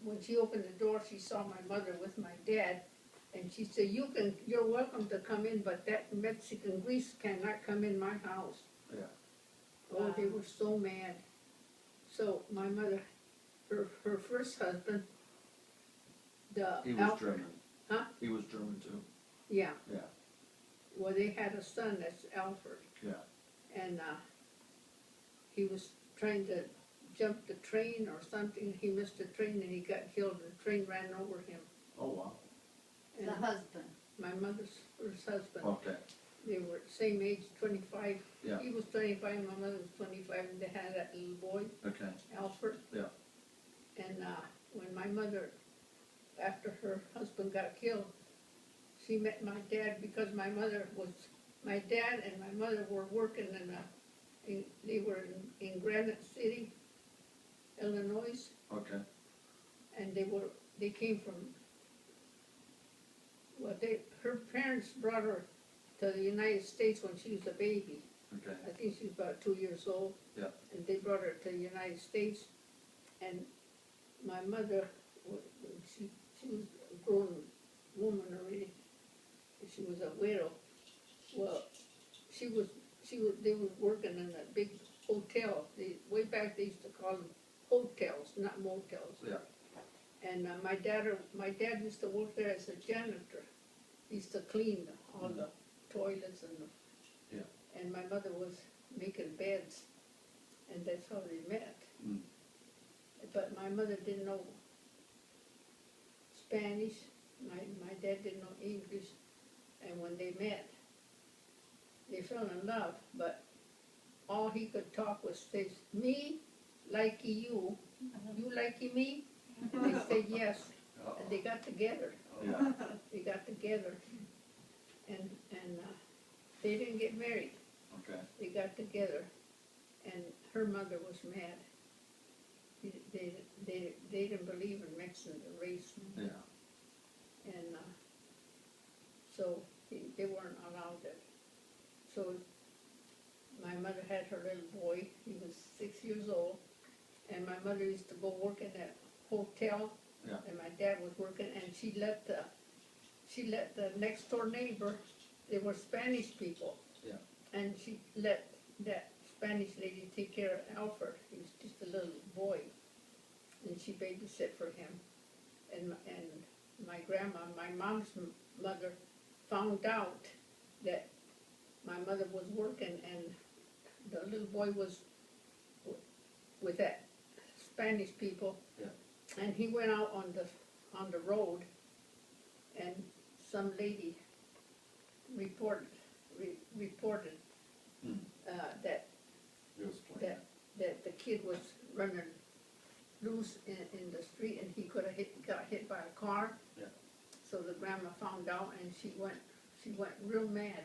when she opened the door, she saw my mother with my dad, and she said, you're welcome to come in, but that Mexican grease cannot come in my house. Yeah. Oh, they Wow. were so mad. So my mother, her first husband, He was Alfred, German. Huh? He was German too. yeah, Yeah, well, they had a son that's Alfred, yeah. and, he was trying to jump the train or something, he missed the train and he got killed, the train ran over him. Oh, wow. And The husband. my mother's first husband, Okay, they were same age, 25. yeah, He was 25, my mother was 25, and they had that little boy, okay, Alfred. yeah. And, when my mother, after her husband got killed, she met my dad because my dad and my mother were working they were in Granite City, Illinois, Okay, and they came from, well, her parents brought her to the United States when she was a baby. okay, I think she was about 2 years old. Yeah. And they brought her to the United States, and my mother, she was a grown woman already, she was a widow. Well, they was working in a big hotel, way back they used to call them hotels, not motels. yeah, And my dad used to work there as a janitor, he used to clean all the toilets Yeah. and my mother was making beds, and that's how they met. Mm. But my mother didn't know Spanish, my dad didn't know English, and when they met, they fell in love, but all he could talk was say, me, likey you, you likey me? And they said yes, and they got together, yeah, they got together, and they didn't get married, okay, they got together, and her mother was mad. They didn't believe in mixing the race, yeah, and so they weren't allowed it. So my mother had her little boy, he was 6 years old, and my mother used to go work in that hotel, Yeah. and my dad was working, and she let the next door neighbor, they were Spanish people. Yeah. And she let that Spanish lady take care of Alfred, he was just a little boy, and she babysit for him. And my grandma, my mom's mother, found out that my mother was working and the little boy was with that Spanish people. Yeah. And he went out on the road, and some lady reported Mm. that It was playing. that the kid was running loose in the street and he could have got hit by a car. Yeah. So the grandma found out and she went real mad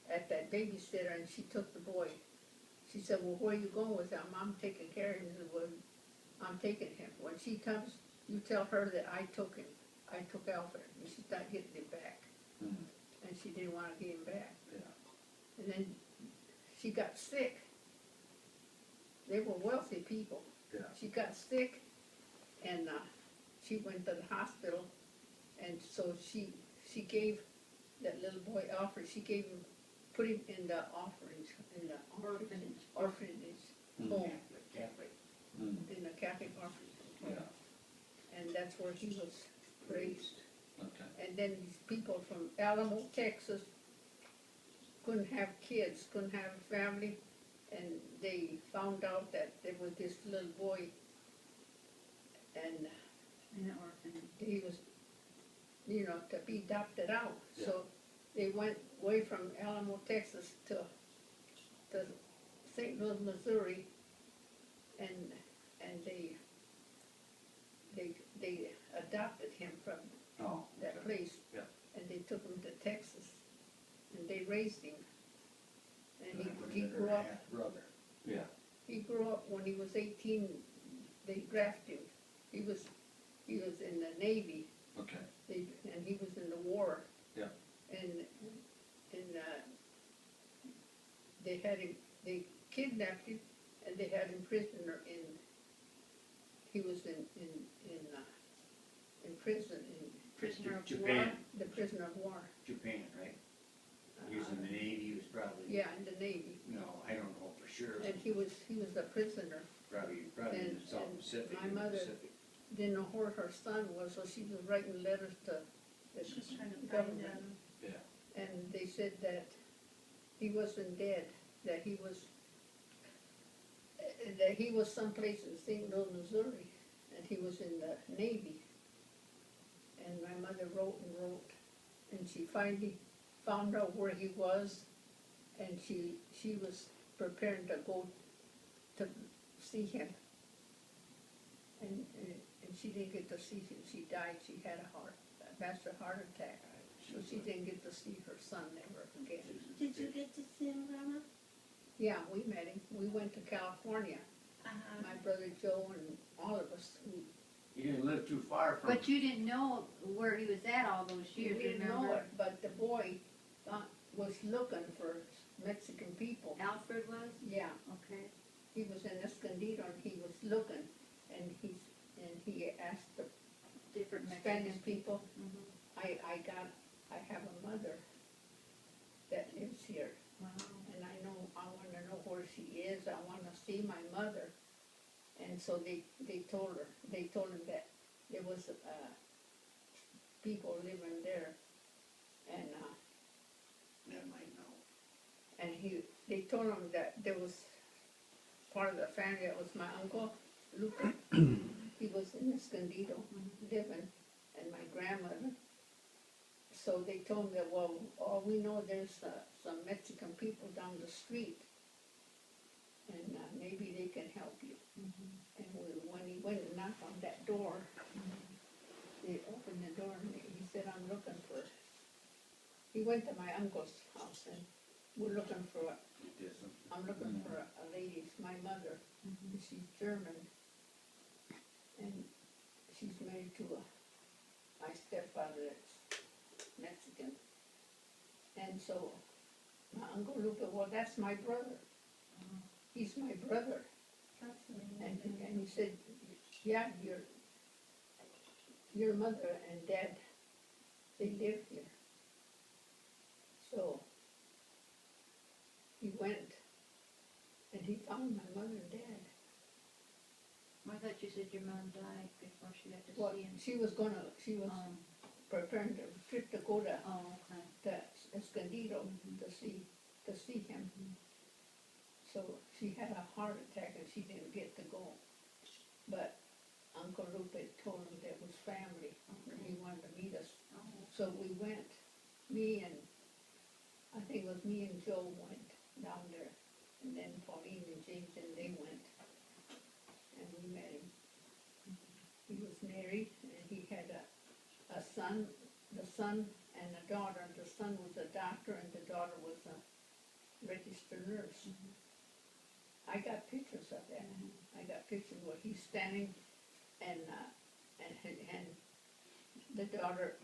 at that babysitter and she took the boy. She said, well, where are you going with him? I'm taking care of him. He said, well, I'm taking him. When she comes, you tell her that I took him. I took Alfred. And she started getting him back. Mm. And she didn't want to get him back. Yeah. And then she got sick. They were wealthy people. Yeah. She got sick, and she went to the hospital, and so she gave that little boy Alfred. She gave him, put him in the orphanage Mm. home, Catholic. Mm. in the Catholic orphanage home, Yeah, and that's where he was raised. okay, And then these people from Alamo, Texas, couldn't have kids, couldn't have a family, and they found out that there was this little boy, and In the orphanage. he was, to be adopted out. Yeah. So they went away from Alamo, Texas to St. Louis, Missouri, and they adopted him from oh, that okay, place. Yeah. And they took him to Texas, and they raised him. And That would he have been grew her up, half-brother. yeah, he grew up when he was 18, they drafted him. He was in the Navy, okay, and he was in the war. Yeah. And they kidnapped him, and they had him prisoner he was in prison, Prisoner of war. Japan, the prisoner of war. Japan, right? He was in the Navy, he was probably. Yeah, in the Navy. No, I don't know for sure. And he was a prisoner. Probably in and- the South and Pacific. my in the mother- Pacific. Didn't know where her son was, so she was writing letters to the She's trying to find government. him. Yeah, And they said that he wasn't dead, that he was someplace in St. Louis, Missouri, and he was in the Navy. And my mother wrote and wrote, and she finally found out where he was, and she was preparing to go to see him. And she didn't get to see him, she died, she had a massive heart attack, so she didn't get to see her son ever again. Did you get to see him, Grandma? Yeah, we met him, we went to California, my brother Joe and all of us, he didn't live too far from. But you didn't know where he was at all those we years, didn't remember? know it, but the boy was looking for Mexican people. Alfred was? Yeah, Okay. he was in Escondido and he was looking, and he asked the Different Spanish Mexican people, Mhm. I have a mother that lives here, Wow. and I wanna know where she is, I wanna see my mother. And so they told him that there was, people living there, and, That might know. and they told him that there was part of the family, that was my uncle, Luca. He was in Escondido living, and my grandmother. So they told him that, well, all we know, there's some Mexican people down the street, and maybe they can help you. And when he went and knocked on that door, they opened the door and he said, I'm looking for, he went to my uncle's house and we're looking for, He did something. I'm looking for a lady, it's my mother, and she's German, and she's married to my stepfather that's Mexican. And so my Uncle Lupe, well, that's my brother. He's my brother. And he said, yeah, your mother and dad, they live here. So he went and he found my mother and dad. I thought you said your mom died before she got to Well, see him. she was preparing to trip to go to Oh, okay. Escondido to see him. So she had a heart attack and she didn't get to go. But Uncle Lupe told him there was family and he wanted to meet us. Oh, So we went, I think it was me and Joe went down there, and then Pauline and James and they went, and we met him. He was married and he had a son, the son and a daughter. The son was a doctor and the daughter was a registered nurse. I got pictures of that. I got pictures where he's standing and the daughter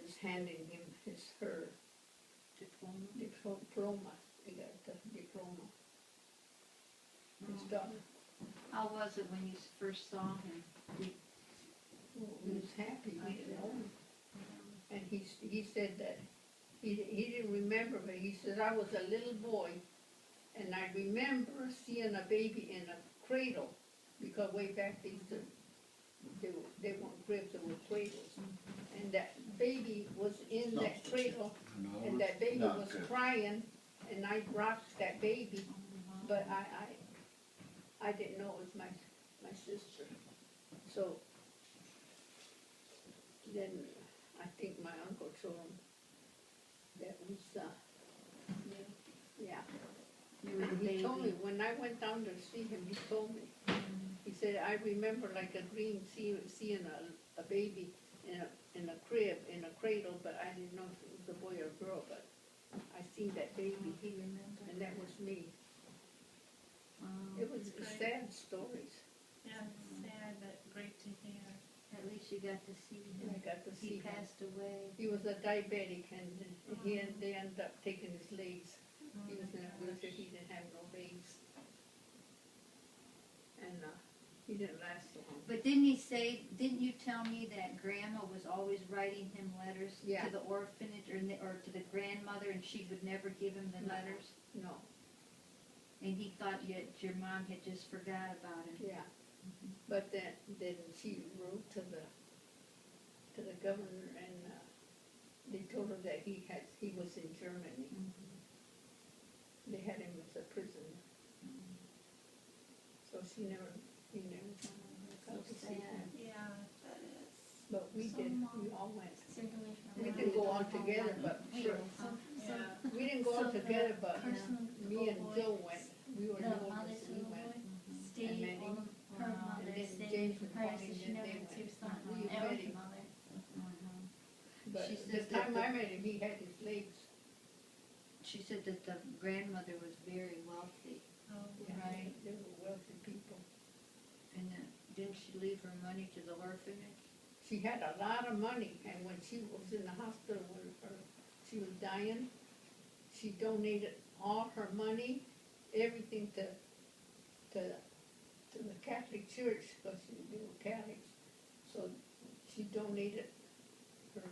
is handing him her diploma. He got the diploma. His daughter. How was it when you first saw him? He was happy, we didn't know him. And he said that he didn't remember, but he said, I was a little boy, and I remember seeing a baby in a cradle, because way back they used to, they weren't cribs, they were cradles. And that baby was in that cradle, and that baby was crying, and I rocked that baby, but I didn't know it was my sister. So then I think my uncle told him that was, yeah. You were And the he told me, baby. when I went down to see him, he told me, he said, I remember like a dream seeing a baby in a crib, in a cradle, but I didn't know if it was a boy or a girl, but I seen that baby, He remembered. and that was me. Wow. It was That's great. sad stories. Yeah, it's sad, but great to hear. At least you got to see him. I got to see He him. passed away. He was a diabetic, and they ended up taking his legs. He was in a wheelchair, he didn't have no legs. And He didn't last long. But didn't you tell me that grandma was always writing him letters Yeah. to the orphanage or to the grandmother, and she would never give him the No. letters? No, And he thought your mom had just forgot about him. yeah. But then she wrote to the governor and, they told her that he was in Germany. They had him as a prisoner. So he never got to see him. Yeah, that is. But we So did, long. we all went. Certainly from We my didn't go all together, but Sure. Yeah. we didn't go all So the together, but person, me and boy, Joe went. We were the the mother's oldest, we little went. boy, And stayed, then all of her Wow. mother And then stayed James with and her, Bonnie, so she then never they went to went. son We or met him. mother. But She the says that time I met him, he had his legs. She said that the grandmother was very wealthy, Oh, Yeah, Right. They were wealthy people. and didn't she leave her money to the orphanage? She had a lot of money, and when she was in the hospital, she was dying, she donated all her money, everything to the Catholic Church, because they were Catholics. So she donated her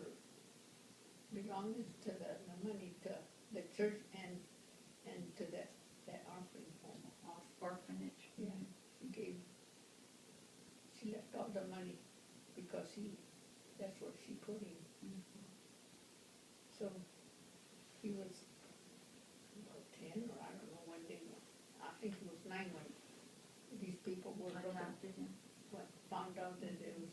belongings to the money to the church and to that offering home. Orphanage. Yeah, she left all the money because that's what she put in. So he was about 10, or I don't know when they were, I think he was 9 when these people were looking, Adopted him. found out that it was